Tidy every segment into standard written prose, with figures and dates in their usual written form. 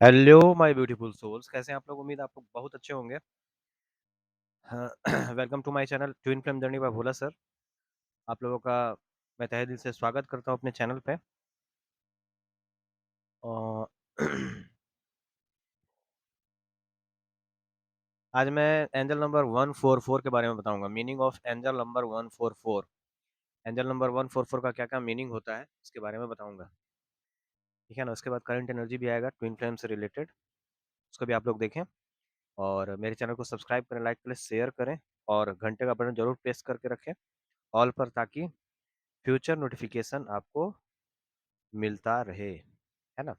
Hello my beautiful souls, कैसे हैं आप लोग? उम्मीद आप लोग बहुत अच्छे होंगे। हाँ, welcome to my channel twin flame journey by Bhola sir. आप लोगों का मैं तहे दिल से स्वागत करता हूँ अपने चैनल पे। और आज मैं एंजल नंबर 144 के बारे में बताऊंगा, meaning of angel number 144। Angel number 144 का क्या क्या मीनिंग होता है इसके बारे में बताऊंगा, ठीक है ना। उसके बाद करंट एनर्जी भी आएगा ट्विन फ्लेम से रिलेटेड, उसको भी आप लोग देखें। और मेरे चैनल को सब्सक्राइब करें, लाइक करें, शेयर करें और घंटे का बटन जरूर प्रेस करके रखें ऑल पर, ताकि फ्यूचर नोटिफिकेशन आपको मिलता रहे, है ना।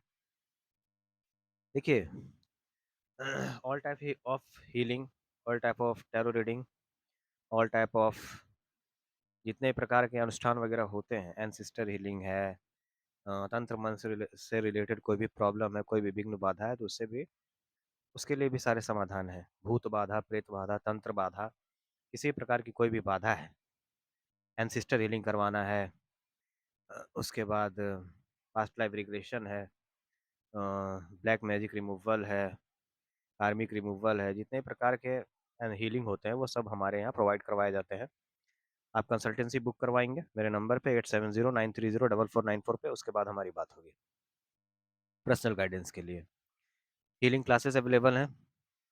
देखिए, all type of healing, all type of tarot reading, all type of जितने प्रकार के अनुष्ठान वगैरह होते हैं, एंसिस्टर हीलिंग है, तंत्र मंत्र से रिलेटेड कोई भी प्रॉब्लम है, कोई भी विघ्न बाधा है, तो उससे भी उसके लिए भी सारे समाधान है। भूत बाधा, प्रेत बाधा, तंत्र बाधा, किसी प्रकार की कोई भी बाधा है, एंसिस्टर हीलिंग करवाना है। उसके बाद पास्ट लाइफ रिग्रेशन है, ब्लैक मैजिक रिमूवल है, कार्मिक रिमूवल है, जितने प्रकार के हीलिंग होते हैं वो सब हमारे यहाँ प्रोवाइड करवाए जाते हैं। आप कंसल्टेंसी बुक करवाएंगे मेरे नंबर पे 8709304494 पे, उसके बाद हमारी बात होगी पर्सनल गाइडेंस के लिए। हीलिंग क्लासेस अवेलेबल हैं,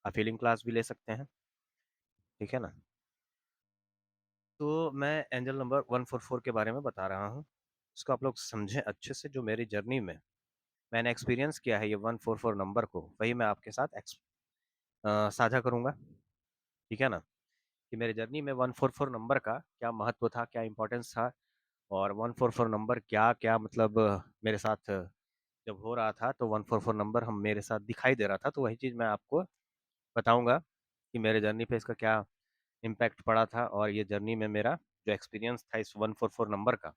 आप हीलिंग क्लास भी ले सकते हैं, ठीक है ना। तो मैं एंजल नंबर 144 के बारे में बता रहा हूँ, इसको आप लोग समझें अच्छे से। जो मेरी जर्नी में मैंने एक्सपीरियंस किया है ये 144 नंबर को, वही मैं आपके साथ साझा करूँगा, ठीक है ना। कि मेरे जर्नी में 144 नंबर का क्या महत्व था, क्या इंपॉर्टेंस था, और 144 नंबर क्या क्या मतलब मेरे साथ जब हो रहा था तो 144 नंबर हम मेरे साथ दिखाई दे रहा था, तो वही चीज़ मैं आपको बताऊंगा कि मेरे जर्नी पे इसका क्या इम्पैक्ट पड़ा था। और ये जर्नी में मेरा जो एक्सपीरियंस था इस 144 नंबर का,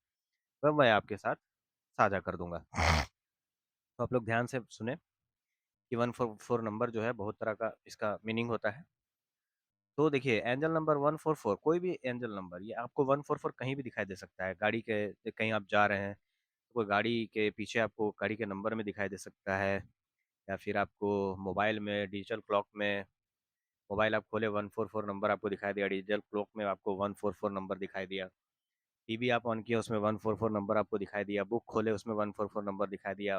वह मैं आपके साथ साझा कर दूंगा। तो आप लोग ध्यान से सुने कि 144 नंबर जो है बहुत तरह का इसका मीनिंग होता है। तो देखिए, एंजल नंबर 144, कोई भी एंजल नंबर, ये आपको 144 कहीं भी दिखाई दे सकता है। गाड़ी के कहीं आप जा रहे हैं तो कोई गाड़ी के पीछे आपको गाड़ी के नंबर में दिखाई दे सकता है, या फिर आपको मोबाइल में डिजिटल क्लॉक में, मोबाइल आप खोले 144 नंबर आपको दिखाई दिया, डिजिटल क्लॉक में आपको 144 नंबर दिखाई दिया, टीवी आप ऑन किया उसमें 144 नंबर आपको दिखाई दिया, बुक खोले उसमें 144 नंबर दिखाई दिया,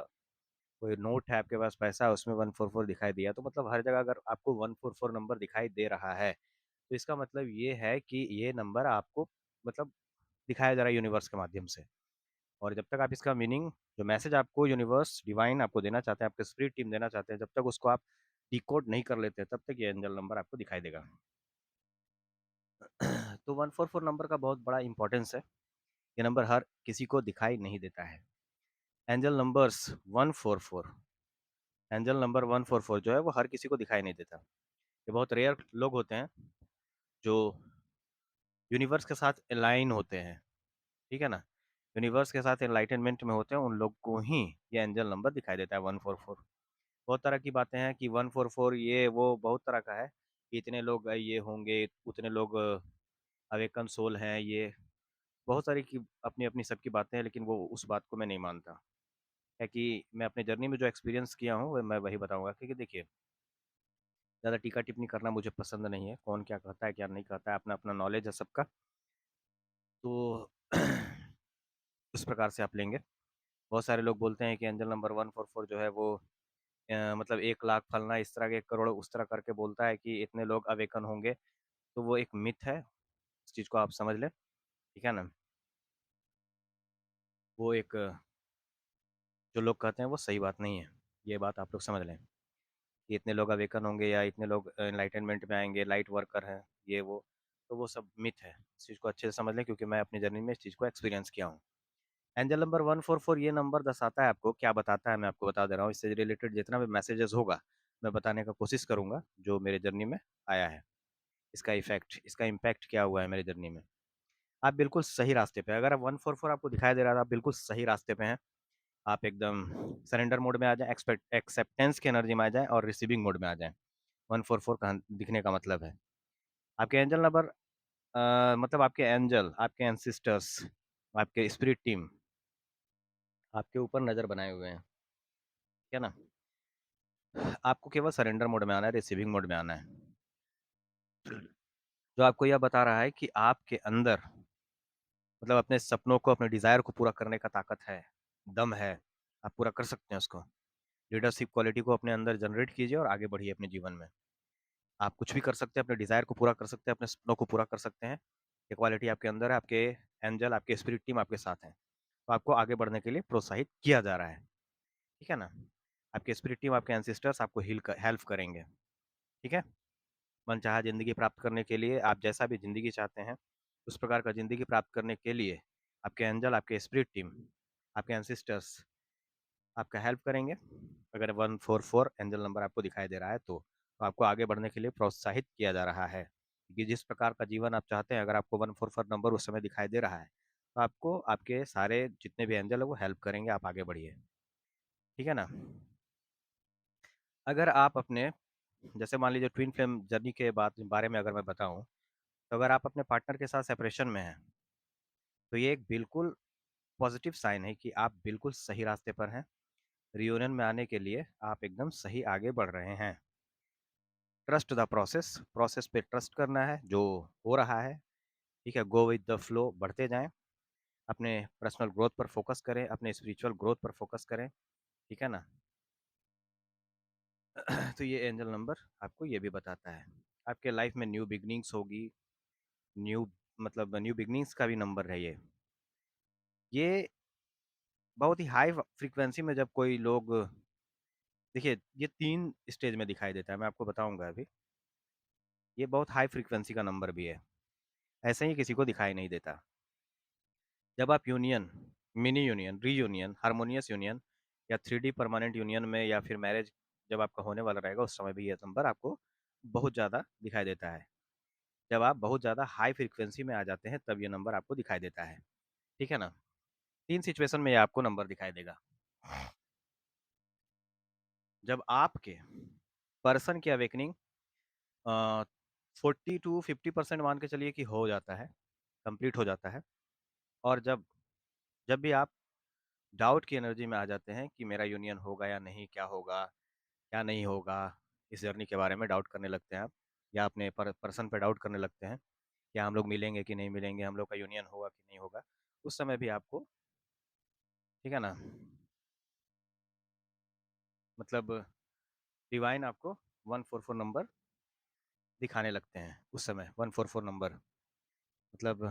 कोई नोट है आपके पास पैसा उसमें 144 दिखाई दिया। तो मतलब हर जगह अगर आपको 144 नंबर दिखाई दे रहा है तो इसका मतलब ये है कि ये नंबर आपको मतलब दिखाया जा रहा है यूनिवर्स के माध्यम से। और जब तक आप इसका मीनिंग, जो मैसेज आपको यूनिवर्स डिवाइन आपको देना चाहते हैं, आपके स्पिरिट टीम देना चाहते हैं, जब तक उसको आप डिकोड नहीं कर लेते तब तक ये एंजल नंबर आपको दिखाई देगा। तो 144 नंबर का बहुत बड़ा इंपॉर्टेंस है। ये नंबर हर किसी को दिखाई नहीं देता है। एंजल नंबर्स 144, एंजल नंबर 144 जो है वो हर किसी को दिखाई नहीं देता। ये बहुत रेयर लोग होते हैं जो यूनिवर्स के साथ अलाइन होते हैं, ठीक है ना। यूनिवर्स के साथ एनलाइटनमेंट में होते हैं, उन लोग को ही ये एंजल नंबर दिखाई देता है 144। बहुत तरह की बातें हैं कि 144 ये वो बहुत तरह का है कि इतने लोग ये होंगे, उतने लोग अवेकन सोल हैं, ये बहुत सारी की अपनी अपनी सबकी बातें हैं, लेकिन वो उस बात को मैं नहीं मानता। है कि मैं अपने जर्नी में जो एक्सपीरियंस किया हूँ मैं वही बताऊंगा, क्योंकि देखिए, ज़्यादा टीका टिप्पणी करना मुझे पसंद नहीं है। कौन क्या कहता है क्या नहीं कहता है, अपना अपना नॉलेज है सबका, तो उस प्रकार से आप लेंगे। बहुत सारे लोग बोलते हैं कि एंजल नंबर 144 जो है वो मतलब 1 लाख फलना, इस तरह के 1 करोड़ उस तरह करके बोलता है कि इतने लोग अवेकन होंगे, तो वो एक मिथ है। इस चीज़ को आप समझ लें, ठीक है ना। वो एक जो लोग कहते हैं वो सही बात नहीं है, ये बात आप लोग समझ लें कि इतने लोग अवेकन होंगे या इतने लोग एनलाइटनमेंट में आएंगे, लाइट वर्कर हैं, ये वो, तो वो सब मिथ है। इस चीज़ को अच्छे से समझ लें, क्योंकि मैं अपनी जर्नी में इस चीज़ को एक्सपीरियंस किया हूँ। एंजल नंबर 144 ये नंबर दर्शाता है आपको, क्या बताता है मैं आपको बता दे रहा हूँ। इससे रिलेटेड जितना भी मैसेजेस होगा मैं बताने का कोशिश करूँगा जो मेरे जर्नी में आया है, इसका इफेक्ट, इसका इम्पैक्ट क्या हुआ है मेरे जर्नी में। आप बिल्कुल सही रास्ते पे, अगर आप 144 आपको दिखाई दे रहा था, आप बिल्कुल सही रास्ते पे हैं। आप एकदम सरेंडर मोड में आ जाएं, एक्सेप्टेंस की एनर्जी में आ जाएं और रिसीविंग मोड में आ जाएं। 144 का दिखने का मतलब है आपके एंजल नंबर, मतलब आपके एंजल, आपके एंसिस्टर्स, आपके स्पिरिट टीम आपके ऊपर नज़र बनाए हुए हैं, ठीक है ना। आपको केवल सरेंडर मोड में आना है, रिसीविंग मोड में आना है। जो आपको यह बता रहा है कि आपके अंदर मतलब अपने सपनों को, अपने डिज़ायर को पूरा करने का ताकत है, दम है, आप पूरा कर सकते हैं उसको। लीडरशिप क्वालिटी को अपने अंदर जनरेट कीजिए और आगे बढ़िए अपने जीवन में। आप कुछ भी कर सकते हैं, अपने डिज़ायर को पूरा कर सकते हैं, अपने सपनों को पूरा कर सकते हैं। ये क्वालिटी आपके अंदर है, आपके एंजल, आपके स्पिरिट टीम आपके साथ हैं। तो आपको आगे बढ़ने के लिए प्रोत्साहित किया जा रहा है, ठीक है ना? आपके स्पिरिट टीम, आपके एंसेस्टर्स आपको हेल्प करेंगे, ठीक है? मनचाहा ज़िंदगी प्राप्त करने के लिए आप जैसा भी ज़िंदगी चाहते हैं, उस प्रकार का ज़िंदगी प्राप्त करने के लिए आपके एंजल, आपके स्पिरिट टीम, आपके एंसेस्टर्स आपका हेल्प करेंगे। अगर 144 एंजल नंबर आपको दिखाई दे रहा है तो आपको आगे बढ़ने के लिए प्रोत्साहित किया जा रहा है कि जिस प्रकार का जीवन आप चाहते हैं, अगर आपको 144 नंबर उस समय दिखाई दे रहा है, तो आपको आपके सारे जितने भी एंजल हैं वो हेल्प करेंगे, आप आगे बढ़िए, ठीक है ना? अगर आप अपने जैसे मान लीजिए ट्विन फ्लेम जर्नी के बारे में अगर मैं बताऊँ, तो अगर आप अपने पार्टनर के साथ सेपरेशन में हैं, तो ये एक बिल्कुल पॉजिटिव साइन है कि आप बिल्कुल सही रास्ते पर हैं। रियूनियन में आने के लिए आप एकदम सही आगे बढ़ रहे हैं। ट्रस्ट द प्रोसेस, प्रोसेस पे ट्रस्ट करना है, जो हो रहा है, ठीक है? गो विद द फ्लो, बढ़ते जाएँ, अपने पर्सनल ग्रोथ पर फोकस करें, अपने स्पिरिचुअल ग्रोथ पर फोकस करें, ठीक है ना? तो ये एंजल नंबर आपको ये भी बताता है। आपके लाइफ में न्यू बिगिनिंग्स होगी, न्यू मतलब न्यू बिगिनिंग्स का भी नंबर है ये। ये बहुत ही हाई फ्रीक्वेंसी में जब कोई लोग देखिए, ये 3 स्टेज में दिखाई देता है, मैं आपको बताऊँगा अभी। ये बहुत हाई फ्रीक्वेंसी का नंबर भी है, ऐसे ही किसी को दिखाई नहीं देता। जब आप union, mini union, reunion, harmonious union या 3D परमानेंट यूनियन में या फिर मैरिज जब आपका होने वाला रहेगा, उस समय भी ये नंबर आपको बहुत ज़्यादा दिखाई देता है। जब आप बहुत ज़्यादा हाई फ्रीक्वेंसी में आ जाते हैं, तब ये नंबर आपको दिखाई देता है, ठीक है ना? 3 सिचुएशन में ये आपको नंबर दिखाई देगा। जब आपके पर्सन की अवेकनिंग 40 टू 50% मान के चलिए कि हो जाता है, कंप्लीट हो जाता है, और जब जब भी आप डाउट की एनर्जी में आ जाते हैं कि मेरा यूनियन होगा या नहीं, क्या होगा, क्या नहीं होगा, इस जर्नी के बारे में डाउट करने लगते हैं आप, या अपने पर्सन पे डाउट करने लगते हैं, क्या हम लोग मिलेंगे कि नहीं मिलेंगे, हम लोग का यूनियन होगा कि नहीं होगा, उस समय भी आपको, ठीक है ना, मतलब डिवाइन आपको 144 नंबर दिखाने लगते हैं उस समय। 144 नंबर मतलब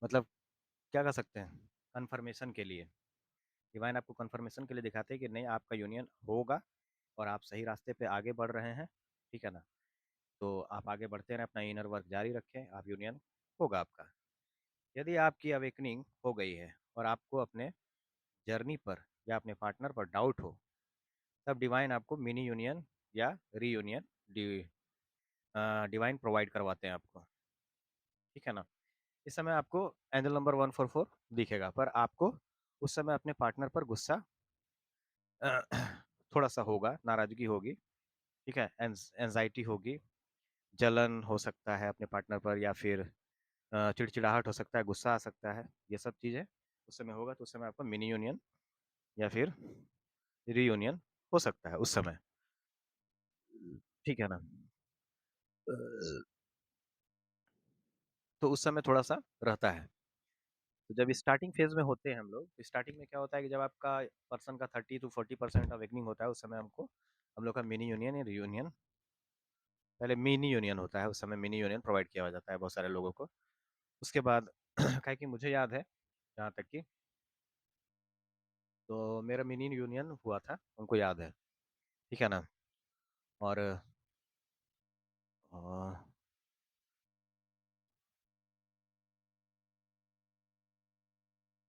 मतलब क्या कर सकते हैं, कन्फर्मेशन के लिए। डिवाइन आपको कन्फर्मेशन के लिए दिखाते हैं कि नहीं, आपका यूनियन होगा और आप सही रास्ते पे आगे बढ़ रहे हैं, ठीक है ना? तो आप आगे बढ़ते रहें, अपना इनर वर्क जारी रखें, आप यूनियन होगा आपका। यदि आपकी अवेकनिंग हो गई है और आपको अपने जर्नी पर या अपने पार्टनर पर डाउट हो, तब डिवाइन आपको मिनी यूनियन या रीयूनियन डिवाइन प्रोवाइड करवाते हैं आपको, ठीक है ना? इस समय आपको एंजल नंबर 144 दिखेगा, पर आपको उस समय अपने पार्टनर पर गुस्सा थोड़ा सा होगा, नाराजगी होगी, ठीक है? एंजाइटी होगी, जलन हो सकता है अपने पार्टनर पर, या फिर चिड़चिड़ाहट हो सकता है, गुस्सा आ सकता है, ये सब चीज़ें उस समय होगा। तो उस समय आपका मिनी यूनियन या फिर रीयूनियन हो सकता है उस समय, ठीक है ना? तो उस समय थोड़ा-सा रहता है। तो जब स्टार्टिंग फेज़ में होते हैं हम लोग, स्टार्टिंग में क्या होता है कि जब आपका पर्सन का 30 टू 40% अवेकनिंग होता है, उस समय हम लोग का मिनी यूनियन या रीयूनियन, पहले मिनी यूनियन होता है, उस समय मिनी यूनियन प्रोवाइड किया जाता है बहुत सारे लोगों को। उसके बाद काहे कि मुझे याद है, जहाँ तक कि तो मेरा मिनी यूनियन हुआ था, उनको याद है, ठीक है ना? और अ,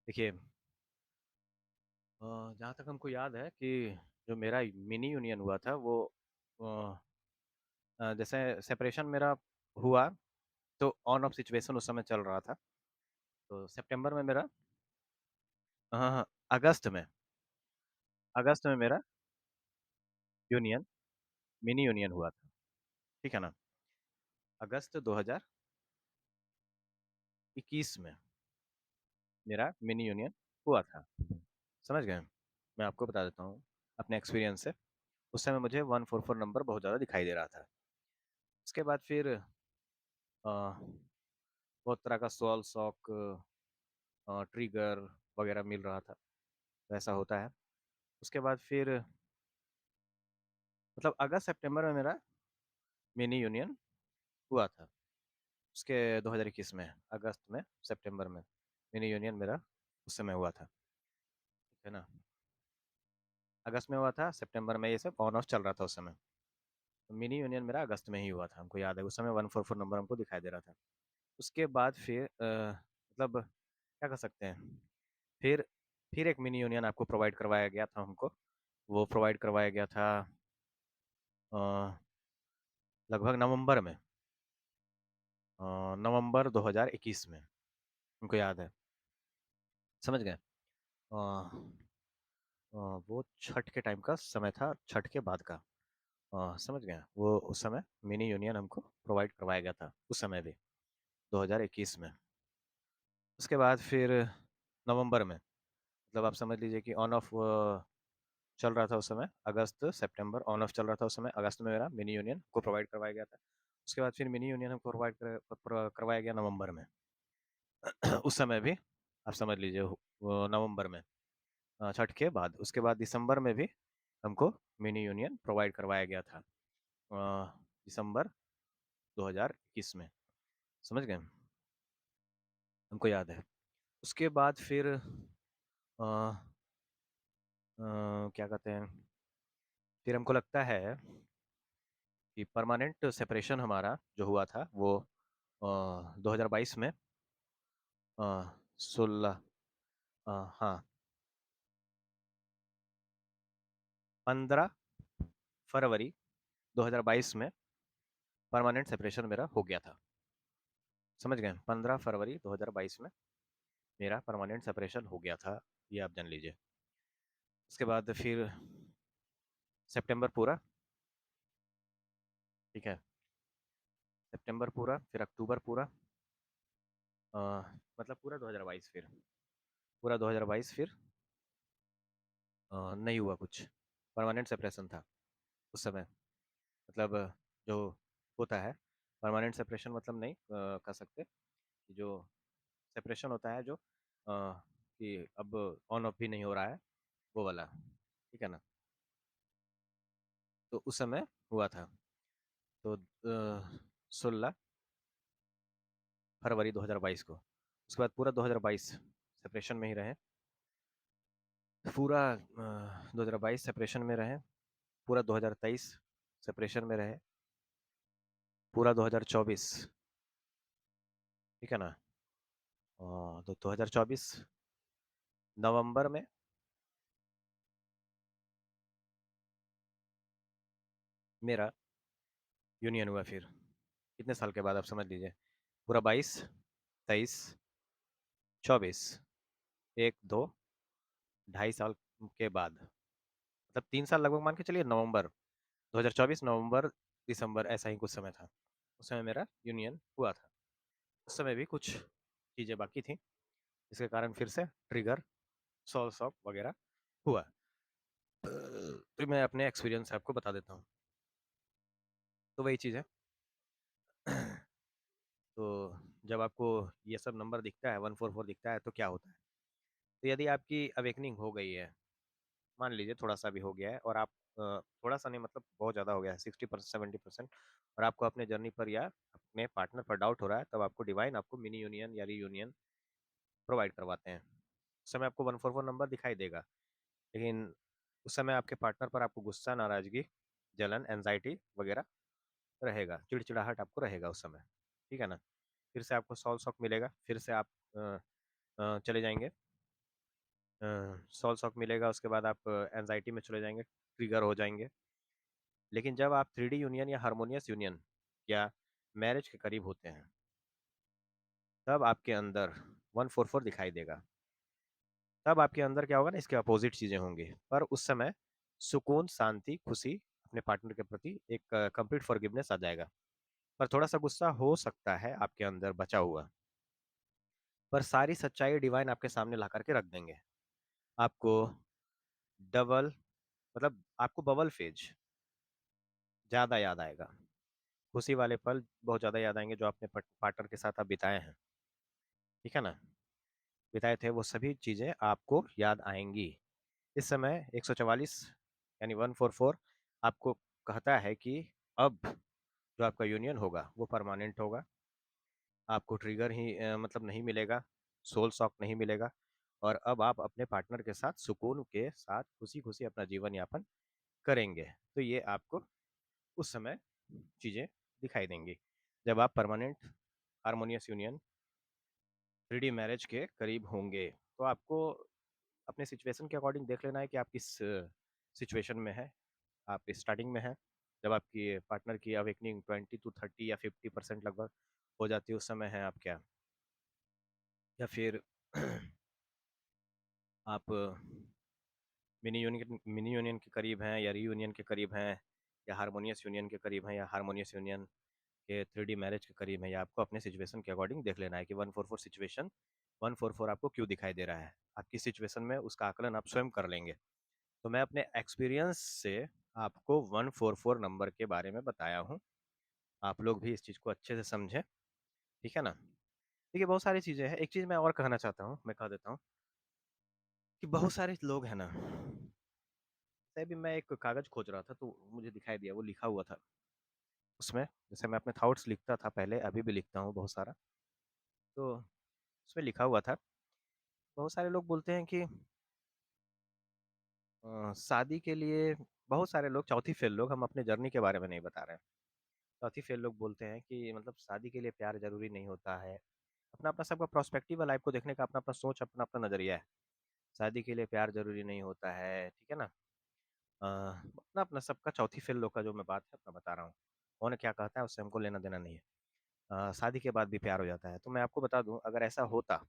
देखिए, जहाँ तक हमको याद है कि जो मेरा मिनी यूनियन हुआ था वो अ जैसे सेपरेशन मेरा हुआ, तो ऑन ऑफ सिचुएशन उस समय चल रहा था। तो सितंबर में मेरा हाँ, हाँ, अगस्त में मेरा यूनियन, मिनी यूनियन हुआ था, ठीक है ना? अगस्त 2021 में मेरा मिनी यूनियन हुआ था, समझ गए? मैं आपको बता देता हूँ अपने एक्सपीरियंस से। उस समय मुझे 144 नंबर बहुत ज़्यादा दिखाई दे रहा था। उसके बाद फिर बहुत तरह का सॉल सॉक ट्रिगर वगैरह मिल रहा था, तो ऐसा होता है। उसके बाद फिर मतलब अगस्त सितंबर में मेरा मिनी यूनियन हुआ था। उसके 2021 में अगस्त में सितंबर में मिनी यूनियन मेरा उस समय हुआ था, ठीक है ना। अगस्त में हुआ था, सितंबर में ये सब ऑन ऑफ चल रहा था उस समय। तो मिनी यूनियन मेरा अगस्त में ही हुआ था, हमको याद है उस समय 144 नंबर हमको दिखाई दे रहा था। उसके बाद फिर मतलब क्या कर सकते हैं, फिर फिर एक मिनी यूनियन आपको प्रोवाइड करवाया गया था हमको। वो प्रोवाइड करवाया गया था अ, लगभग नवंबर में, नवंबर 2021 में, हमको याद है। समझ गए। वो छठ के टाइम का समय था, छठ के बाद का। समझ गए, वो उस समय मिनी यूनियन हमको प्रोवाइड करवाया गया था उस समय भी, 2021 में। उसके बाद फिर नवंबर में, मतलब आप समझ लीजिए कि ऑन ऑफ चल रहा था उस समय, अगस्त सितंबर ऑन ऑफ चल रहा था उस समय। अगस्त में मेरा मिनी यूनियन को प्रोवाइड करवाया गया था। उसके बाद फिर मिनी यूनियन हमको प्रोवाइड करवाया गया नवंबर में। उस समय भी आप समझ लीजिए वो नवंबर में, छठ के बाद। उसके बाद दिसंबर में भी हमको मिनी यूनियन प्रोवाइड करवाया गया था, दिसंबर 2021 में। समझ गए, हमको याद है। उसके बाद फिर क्या कहते हैं, फिर हमको लगता है कि परमानेंट सेपरेशन हमारा जो हुआ था वो 2022 में 16 हाँ 15 फरवरी 2022 में परमानेंट सेपरेशन मेरा हो गया था। समझ गए, 15 फरवरी 2022 में मेरा परमानेंट सेपरेशन हो गया था, ये आप जान लीजिए। उसके बाद फिर सितंबर पूरा, ठीक है, सितंबर पूरा, फिर अक्टूबर पूरा, अ, मतलब पूरा 2022, फिर पूरा 2022 फिर नहीं हुआ कुछ, परमानेंट सेपरेशन था उस समय। मतलब जो होता है परमानेंट सेपरेशन, मतलब नहीं कह सकते कि जो सेपरेशन होता है जो कि अब ऑन ऑफ भी नहीं हो रहा है, वो वाला, ठीक है ना। तो उस समय हुआ था, तो 16 फरवरी 2022 को। उसके बाद पूरा 2022 सेपरेशन में ही रहे, पूरा 2022 सेपरेशन में रहे, पूरा 2023 सेपरेशन में रहे, पूरा 2024, ठीक है ना। तो 2024 नवंबर में मेरा यूनियन हुआ फिर, कितने साल के बाद आप समझ लीजिए, पूरा 22 23 24, 1 2 2.5 साल के बाद, मतलब 3 साल लगभग मान के चलिए। नवंबर 2024, नवंबर दिसंबर ऐसा ही कुछ समय था, उस समय मेरा यूनियन हुआ था। उस समय भी कुछ चीज़ें बाकी थी, इसके कारण फिर से ट्रिगर सॉल सॉक वगैरह हुआ। तो मैं अपने एक्सपीरियंस से आपको बता देता हूँ। तो वही चीज़ है। तो जब आपको ये सब नंबर दिखता है, 144 दिखता है, तो क्या होता है। तो यदि आपकी अवेकनिंग हो गई है, मान लीजिए थोड़ा सा भी हो गया है, और आप थोड़ा सा नहीं मतलब बहुत ज़्यादा हो गया है, 60% 70%, और आपको अपने जर्नी पर या अपने पार्टनर पर डाउट हो रहा है, तब आपको डिवाइन आपको मिनी यूनियन या रीयूनियन प्रोवाइड करवाते हैं। उस समय आपको 144 नंबर दिखाई देगा, लेकिन उस समय आपके पार्टनर पर आपको गुस्सा, नाराजगी, जलन, एंजाइटी वगैरह रहेगा, चिड़चिड़ाहट आपको रहेगा उस समय, ठीक है ना। फिर से आपको सॉल शॉक मिलेगा, फिर से आप चले जाएंगे, सॉल शॉक मिलेगा, उसके बाद आप एंजाइटी में चले जाएंगे, ट्रिगर हो जाएंगे। लेकिन जब आप 3D यूनियन या हारमोनियस यूनियन या मैरिज के करीब होते हैं, तब आपके अंदर 144 दिखाई देगा। तब आपके अंदर क्या होगा ना, इसके अपोजिट चीज़ें होंगी, पर उस समय सुकून, शांति, खुशी, अपने पार्टनर के प्रति एक कंप्लीट फॉरगिवनेस आ जाएगा। पर थोड़ा सा गुस्सा हो सकता है आपके अंदर बचा हुआ, पर सारी सच्चाई डिवाइन आपके सामने ला करके रख देंगे। आपको डबल मतलब आपको बबल फेज ज़्यादा याद आएगा। खुशी वाले पल बहुत ज़्यादा याद आएँगे जो आपने पार्टनर के साथ आप बिताए हैं, ठीक है ना? बिताए थे वो सभी चीज़ें आपको याद आएँगी। इस समय 144 यानी 144 आपको कहता है कि अब जो आपका यूनियन होगा वो परमानेंट होगा। आपको ट्रिगर ही मतलब नहीं मिलेगा, सोल शॉक नहीं मिलेगा और अब आप अपने पार्टनर के साथ सुकून के साथ खुशी-खुशी अपना जीवन यापन करेंगे। तो ये आपको उस समय चीज़ें दिखाई देंगी, जब आप permanent harmonious union 3D marriage के करीब होंगे। तो आपको अपने सिचुएशन के अकॉर्डिंग देख लेना है कि आप किस सिचुएशन में हैं। आप स्टार्टिंग में हैं, जब आपकी पार्टनर की अवेकनिंग 20 टू 30 या 50% लगभग हो जाती है, उस समय हैं आप क्या? या फिर आप मिनी यूनियन के करीब हैं या रीयूनियन के करीब हैं या हार्मोनियस यूनियन के करीब हैं या हार्मोनियस यूनियन के 3D मैरिज के करीब हैं, या आपको अपने सिचुएशन के अकॉर्डिंग देख लेना है कि 144 सिचुएशन 144 आपको क्यों दिखाई दे रहा है। आपकी सिचुएशन में उसका आकलन आप स्वयं कर लेंगे। तो मैं अपने एक्सपीरियंस से आपको 144 नंबर के बारे में बताया हूँ। आप लोग भी इस चीज़ को अच्छे से समझें, ठीक है ना? देखिए बहुत सारी चीज़ें हैं। एक चीज़ मैं और कहना चाहता हूँ, मैं कह देता हूँ कि बहुत सारे लोग हैं ना, जैसे अभी मैं एक कागज़ खोज रहा था तो मुझे दिखाई दिया, वो लिखा हुआ था। उसमें जैसे मैं अपने थॉट्स लिखता था पहले, अभी भी लिखता हूँ बहुत सारा। तो उसमें लिखा हुआ था, बहुत सारे लोग बोलते हैं कि शादी के लिए बहुत सारे लोग चौथी फेल लोग हम अपने जर्नी के बारे में नहीं बता रहे हैं। चौथी फेल लोग बोलते हैं कि मतलब शादी के लिए प्यार ज़रूरी नहीं होता है। अपना-अपना सबका पर्सपेक्टिव है लाइफ़ को देखने का, अपना-अपना सोच, अपना-अपना नज़रिया है। शादी के लिए प्यार ज़रूरी नहीं होता है, ठीक है ना? अपना-अपना सबका चौथी फेल लोग का जो मैं बात है अपना बता रहा हूँ। कौन क्या कहता है उससे हमको लेना-देना नहीं है। शादी के बाद भी प्यार हो जाता है। तो मैं आपको बता दूँ अगर ऐसा होता,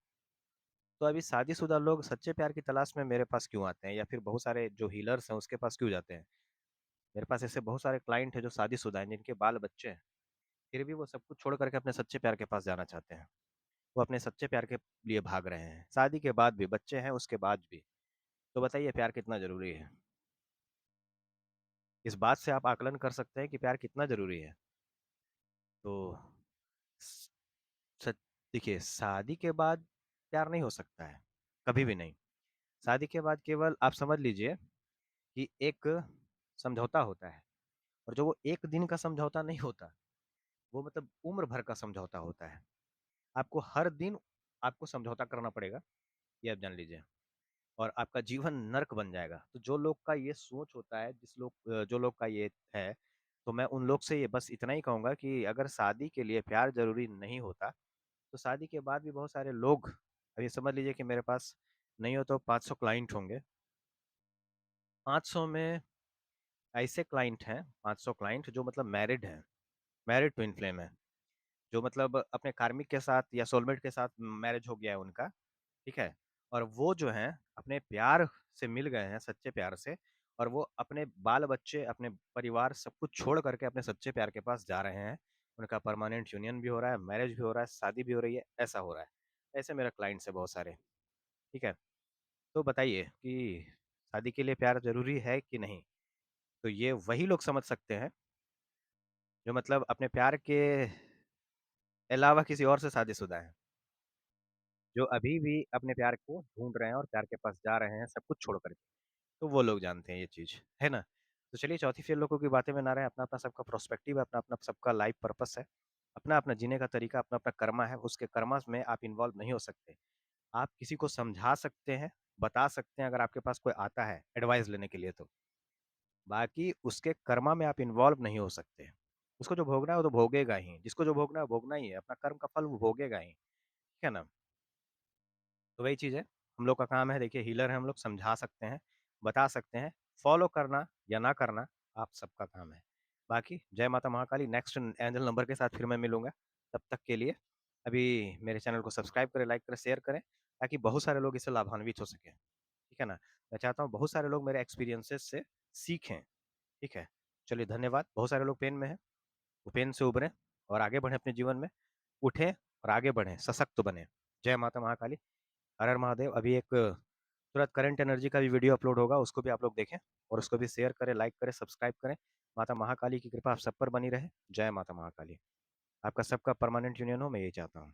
तो अभी शादीशुदा लोग सच्चे प्यार की तलाश में मेरे पास क्यों आते हैं या फिर बहुत सारे जो हीलर्स हैं उसके पास क्यों जाते हैं? मेरे पास ऐसे बहुत सारे क्लाइंट हैं जो शादीशुदा हैं, जिनके बाल-बच्चे हैं, फिर भी वो सब कुछ छोड़ कर के अपने सच्चे प्यार के पास जाना चाहते हैं। वो अपने सच्चे प्यार के लिए भाग रहे हैं, शादी के बाद भी, बच्चे हैं उसके बाद भी। तो बताइए प्यार कितना ज़रूरी है? इस बात से आप आकलन कर सकते हैं कि प्यार कितना ज़रूरी है। तो स सच देखिए, शादी के बाद प्यार नहीं हो सकता है, कभी भी नहीं। शादी के बाद केवल आप समझ लीजिए कि एक समझौता होता है और जो वो 1 दिन का समझौता नहीं होता, वो मतलब उम्र भर का समझौता होता है। आपको हर दिन आपको समझौता करना पड़ेगा, ये आप जान लीजिए और आपका जीवन नर्क बन जाएगा। तो जो लोग का ये सोच होता है, जो लोग का ये है, तो मैं उन लोग से ये बस इतना ही कहूँगा कि अगर शादी के लिए प्यार ज़रूरी नहीं होता, तो शादी के बाद भी बहुत सारे लोग अभी समझ लीजिए कि मेरे पास नहीं हो तो 500 क्लाइंट होंगे। 500 में ऐसे क्लाइंट हैं, 500 क्लाइंट जो मतलब मैरिड हैं, मैरिड ट्विन फ्लेम हैं, जो मतलब अपने कार्मिक के साथ या सोलमेट के साथ मैरिज हो गया है उनका, ठीक है? और वो जो हैं अपने प्यार से मिल गए हैं, सच्चे प्यार से, और वो अपने बाल-बच्चे, अपने परिवार सब कुछ छोड़ कर के अपने सच्चे प्यार के पास जा रहे हैं। उनका परमानेंट यूनियन भी हो रहा है, मैरिज भी हो रहा है, शादी भी हो रही है, ऐसा हो रहा है। ऐसे मेरे क्लाइंट्स हैं बहुत सारे, ठीक है? तो बताइए कि शादी के लिए प्यार ज़रूरी है कि नहीं? तो ये वही लोग समझ सकते हैं, जो मतलब अपने प्यार के अलावा किसी और से शादीशुदा हैं। जो अभी भी अपने प्यार को ढूँढ रहे हैं और प्यार के पास जा रहे हैं, सब कुछ छोड़ कर के। तो वो लोग जानते हैं ये चीज़, है ना? तो चलिए चौथी फ़ेज़ लोगों की बातें में ना रहें, अपना-अपना सबका पर्सपेक्टिव है, अपना-अपना सबका लाइफ़ पर्पस है, अपना-अपना जीने का तरीका, अपना-अपना कर्मा है, उसके कर्मा में आप इन्वॉल्व नहीं हो सकते। आप किसी को समझा सकते हैं, बता सकते हैं अगर आपके पास कोई आता है एडवाइस लेने के लिए तो। बाकी उसके कर्मा में आप इन्वॉल्व नहीं हो सकते। उसको जो भोगना है वो तो भोगेगा ही, जिसको जो भोगना है वो भोगना ही है, अपना कर्म का फल वो भोगेगा ही, ठीक है ना? तो वही चीज़ है, हम लोग का काम है देखिए हीलर हैं हम लोग समझा सकते हैं, बता सकते हैं, फ़ॉलो करना या ना करना आप सबका काम है। बाकी जय माता महाकाली नेक्स्ट एंजल नंबर के साथ फिर मैं मिलूँगा, तब तक के लिए अभी मेरे चैनल को सब्सक्राइब करें, लाइक करें, शेयर करें ताकि बहुत सारे लोग इससे लाभान्वित हो सकें, ठीक है ना? मैं चाहता हूँ बहुत सारे लोग मेरे एक्सपीरियंसेस से सीखें, ठीक है? चलिए धन्यवाद, बहुत सारे लोग पेन में हैं, वो पेन से उभरें और आगे बढ़ें अपने जीवन में, उठें और आगे बढ़ें, सशक्त बनें। जय माता महाकाली, हर हर महादेव। अभी एक तुरंत करंट एनर्जी का भी वीडियो अपलोड होगा, उसको भी आप लोग देखें और उसको भी शेयर करें, लाइक करें, सब्सक्राइब करें। माता महाकाली की कृपा आप सब पर बनी रहे। जय माता महाकाली। आपका सबका परमानेंट यूनियन हो, मैं यही चाहता हूँ।